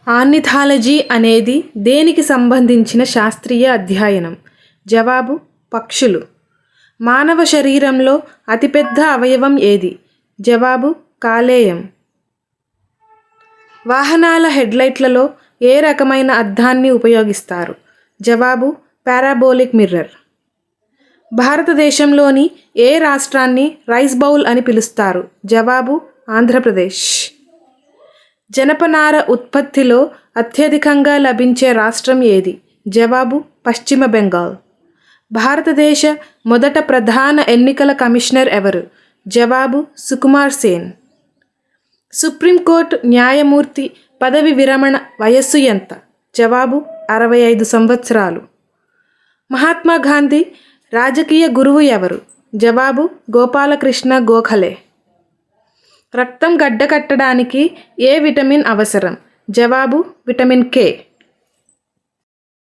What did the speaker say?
Ornithology అనేది దేనికి సంబంధించిన శాస్త్రీయ అధ్యయనం? జవాబు: పక్షులు. మానవ శరీరంలో అతిపెద్ద అవయవం ఏది? జవాబు: కాలేయం. వాహనాల హెడ్లైట్లలో ఏ రకమైన అద్దాన్ని ఉపయోగిస్తారు? జవాబు: పారాబోలిక్ మిర్రర్. భారతదేశంలోని ఏ రాష్ట్రాన్ని రైస్ బౌల్ అని పిలుస్తారు? జవాబు: ఆంధ్రప్రదేశ్. జనపనార ఉత్పత్తిలో అత్యధికంగా లభించే రాష్ట్రం ఏది? జవాబు: పశ్చిమ బెంగాల్. భారతదేశ మొదట ప్రధాన ఎన్నికల కమిషనర్ ఎవరు? జవాబు: సుకుమార్ సేన్. సుప్రీంకోర్టు న్యాయమూర్తి పదవి విరమణ వయస్సు ఎంత? జవాబు: 65 సంవత్సరాలు. మహాత్మా గాంధీ రాజకీయ గురువు ఎవరు? జవాబు: గోపాలకృష్ణ గోఖలే. రక్తం గడ్డకట్టడానికి ఏ విటమిన్ అవసరం? జవాబు: విటమిన్ కే.